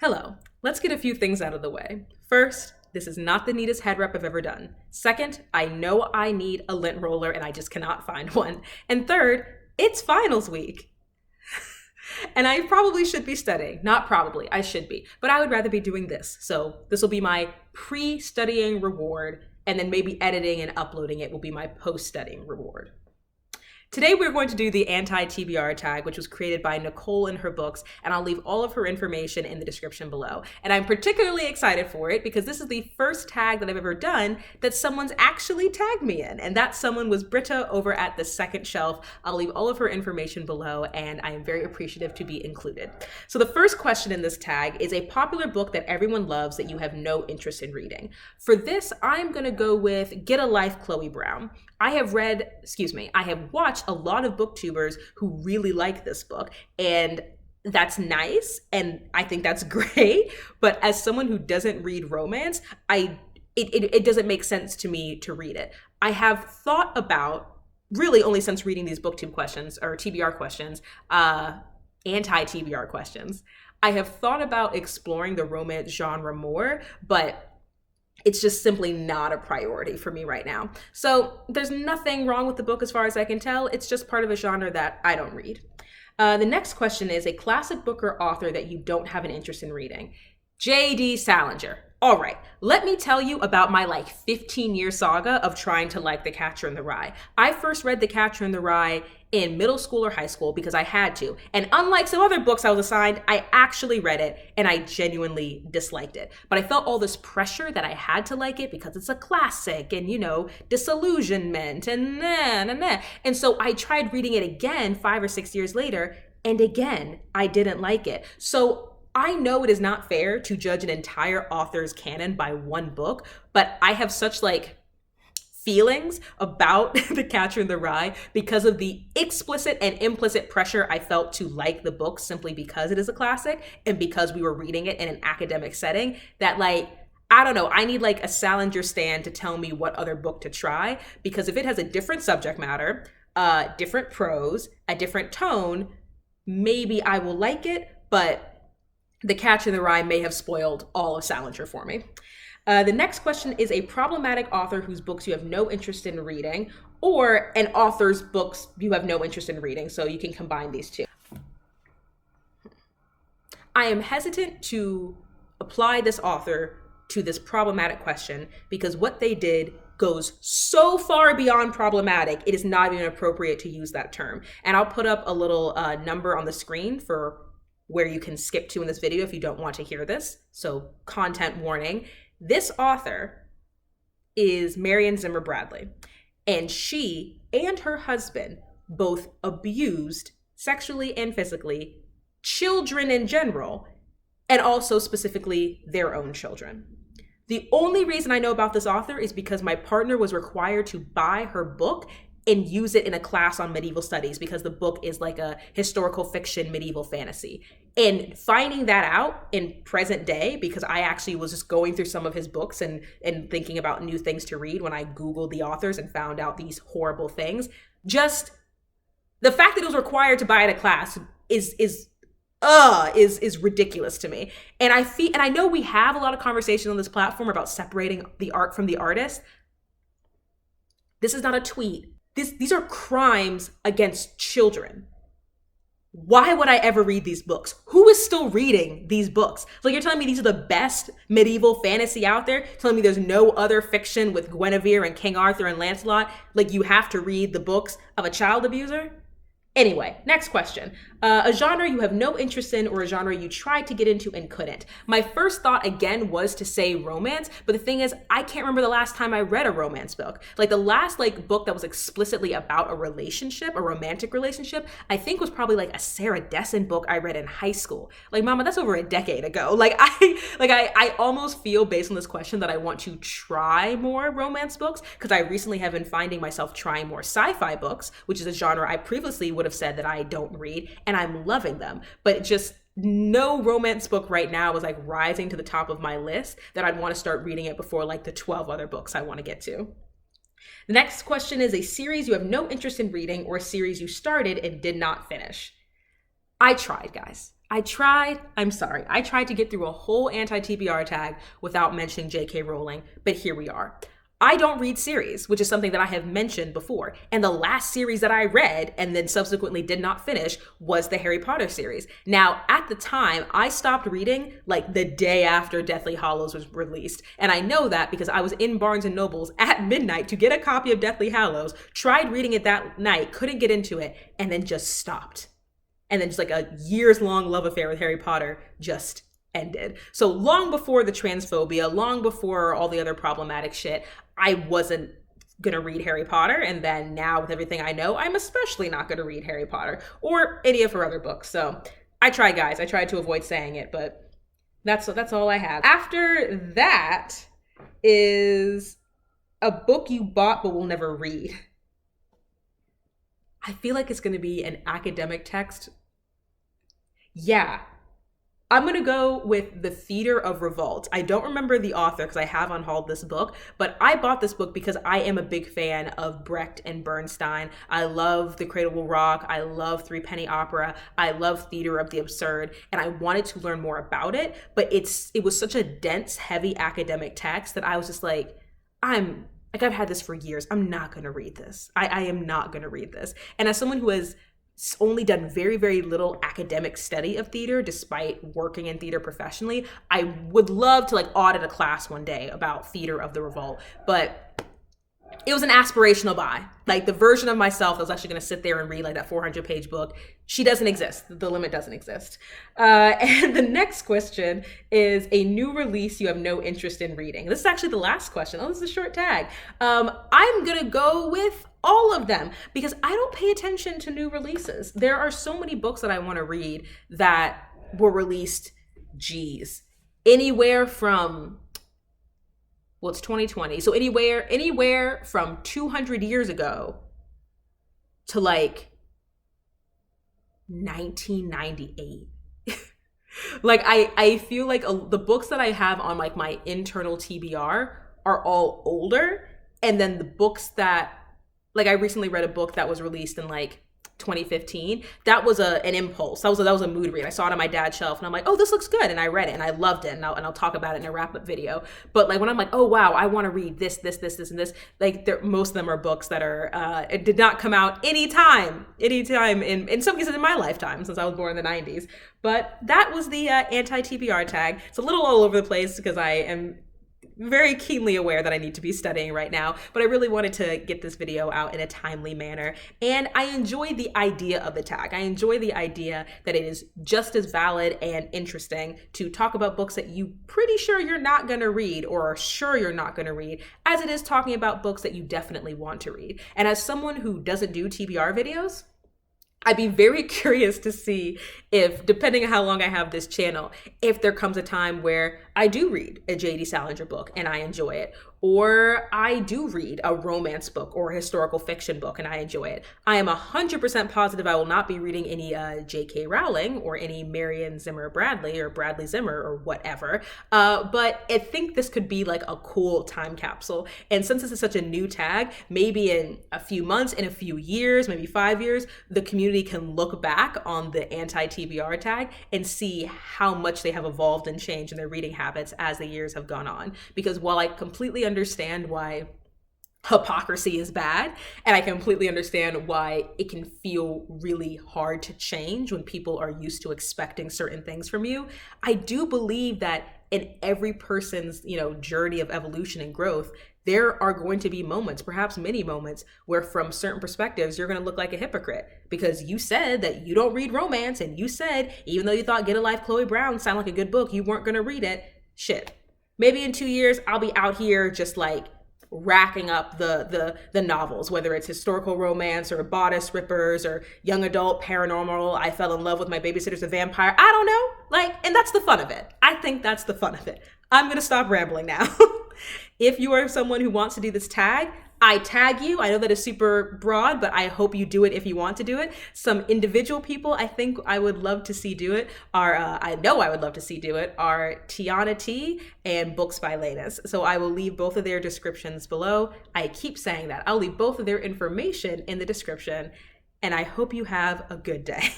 Hello, let's get a few things out of the way. First, this is not the neatest head wrap I've ever done. Second, I know I need a lint roller and I just cannot find one. And third, it's finals week. And I probably should be studying. Not probably, I should be. But I would rather be doing this. So this will be my pre-studying reward, and then maybe editing and uploading it will be my post-studying reward. Today we're going to do the anti-TBR tag, which was created by Nicole in her books, and I'll leave all of her information in the description below. And I'm particularly excited for it because this is the first tag that I've ever done that someone's actually tagged me in, and that someone was Britta over at the second shelf. I'll leave all of her information below, and I am very appreciative to be included. So the first question in this tag is a popular book that everyone loves that you have no interest in reading. For this, I'm gonna go with Get a Life, Chloe Brown. I have watched a lot of booktubers who really like this book, and that's nice, and I think that's great, but as someone who doesn't read romance, it doesn't make sense to me to read it. I have thought about, really only since reading these booktube questions, or TBR questions, anti-TBR questions, I have thought about exploring the romance genre more, but it's just simply not a priority for me right now. So there's nothing wrong with the book as far as I can tell. It's just part of a genre that I don't read. The next question is a classic book or author that you don't have an interest in reading. JD Salinger. All right, let me tell you about my 15-year saga of trying to like The Catcher in the Rye. I first read The Catcher in the Rye in middle school or high school because I had to. And unlike some other books I was assigned, I actually read it and I genuinely disliked it. But I felt all this pressure that I had to like it because it's a classic and, disillusionment and nah. And so I tried reading it again 5 or 6 years later, and again, I didn't like it. So I know it is not fair to judge an entire author's canon by one book, but I have such feelings about The Catcher in the Rye because of the explicit and implicit pressure I felt to like the book simply because it is a classic and because we were reading it in an academic setting that I don't know, I need a Salinger stan to tell me what other book to try, because if it has a different subject matter, different prose, a different tone, maybe I will like it, but The Catcher in the Rye may have spoiled all of Salinger for me. The next question is a problematic author whose books you have no interest in reading, or an author's books you have no interest in reading, so you can combine these two. I am hesitant to apply this author to this problematic question because what they did goes so far beyond problematic, it is not even appropriate to use that term. And I'll put up a little number on the screen for where you can skip to in this video if you don't want to hear this. So content warning. This author is Marion Zimmer Bradley, and she and her husband both abused sexually and physically children in general, and also specifically their own children. The only reason I know about this author is because my partner was required to buy her book and use it in a class on medieval studies because the book is a historical fiction medieval fantasy. And finding that out in present day, because I actually was just going through some of his books and thinking about new things to read when I Googled the authors and found out these horrible things, just the fact that it was required to buy at a class is ridiculous to me. And I know we have a lot of conversation on this platform about separating the art from the artist. This is not a tweet. These are crimes against children. Why would I ever read these books? Who is still reading these books? You're telling me these are the best medieval fantasy out there? Telling me there's no other fiction with Guinevere and King Arthur and Lancelot? You have to read the books of a child abuser? Anyway, next question. A genre you have no interest in or a genre you tried to get into and couldn't. My first thought again was to say romance, but the thing is, I can't remember the last time I read a romance book. The last book that was explicitly about a relationship, a romantic relationship, I think was probably a Sarah Dessen book I read in high school. Mama, that's over a decade ago. I almost feel based on this question that I want to try more romance books because I recently have been finding myself trying more sci-fi books, which is a genre I previously would have said that I don't read, and I'm loving them. But just no romance book right now is rising to the top of my list that I'd want to start reading it before the 12 other books I want to get to. The next question is a series you have no interest in reading or a series you started and did not finish. I tried, guys. I tried to get through a whole anti-TBR tag without mentioning JK Rowling, but here we are. I don't read series, which is something that I have mentioned before. And the last series that I read and then subsequently did not finish was the Harry Potter series. Now, at the time, I stopped reading like the day after Deathly Hallows was released. And I know that because I was in Barnes and Noble's at midnight to get a copy of Deathly Hallows, tried reading it that night, couldn't get into it, and then just stopped. And then just like a years-long love affair with Harry Potter just ended. So long before the transphobia, long before all the other problematic shit, I wasn't gonna read Harry Potter. And then now with everything I know, I'm especially not gonna read Harry Potter or any of her other books. So I tried, guys. I tried to avoid saying it, but that's all I have. After that is a book you bought but will never read. I feel like it's gonna be an academic text. Yeah. I'm going to go with The Theater of Revolt. I don't remember the author because I have unhauled this book, but I bought this book because I am a big fan of Brecht and Bernstein. I love The Cradle Will Rock. I love Threepenny Opera. I love Theater of the Absurd, and I wanted to learn more about it, but it was such a dense, heavy academic text that I was just like, I've had this for years. I'm not going to read this. I am not going to read this. And as someone who has only done very, very little academic study of theater, despite working in theater professionally, I would love to like audit a class one day about Theater of the Revolt, but it was an aspirational buy. Like the version of myself that was actually going to sit there and read like that 400-page book, she doesn't exist. The limit doesn't exist. And the next question is a new release you have no interest in reading. This is actually the last question. Oh, this is a short tag. I'm going to go with all of them because I don't pay attention to new releases. There are so many books that I want to read that were released, anywhere from, well, it's 2020. So anywhere from 200 years ago to like 1998. Like I feel like the books that I have on like my internal TBR are all older. And then the books that, like I recently read a book that was released in like 2015. That was an impulse. That was a mood read. I saw it on my dad's shelf and I'm like, oh, this looks good. And I read it and I loved it. And I'll talk about it in a wrap up video. But like when I'm like, oh wow, I want to read this, and this, like most of them are books that are, it did not come out anytime in some cases in my lifetime since I was born in the 90s. But that was the anti-TBR tag. It's a little all over the place because I am very keenly aware that I need to be studying right now, but I really wanted to get this video out in a timely manner. And I enjoy the idea of the tag. I enjoy the idea that it is just as valid and interesting to talk about books that you pretty sure you're not going to read or are sure you're not going to read as it is talking about books that you definitely want to read. And as someone who doesn't do TBR videos, I'd be very curious to see if, depending on how long I have this channel, if there comes a time where I do read a JD Salinger book and I enjoy it, or I do read a romance book or a historical fiction book and I enjoy it. I am 100% positive I will not be reading any J.K. Rowling or any Marion Zimmer Bradley or Bradley Zimmer or whatever, but I think this could be like a cool time capsule. And since this is such a new tag, maybe in a few months, in a few years, maybe 5 years, the community can look back on the anti-TBR tag and see how much they have evolved and changed in their reading habits as the years have gone on. Because while I completely understand why hypocrisy is bad, and I completely understand why it can feel really hard to change when people are used to expecting certain things from you, I do believe that in every person's, journey of evolution and growth, there are going to be moments, perhaps many moments, where from certain perspectives, you're going to look like a hypocrite because you said that you don't read romance, and you said, even though you thought Get a Life, Chloe Brown sounded like a good book, you weren't going to read it. Shit. Maybe in 2 years, I'll be out here just like racking up the novels, whether it's historical romance or bodice rippers or young adult paranormal. I fell in love with my babysitter's a vampire. I don't know. And that's the fun of it. I think that's the fun of it. I'm going to stop rambling now. If you are someone who wants to do this tag, I tag you. I know that is super broad, but I hope you do it if you want to do it. Some individual people I think I would love to see do it are, I know I would love to see do it, are Tiana T and Books by Lanus. So I will leave both of their descriptions below. I keep saying that. I'll leave both of their information in the description, and I hope you have a good day.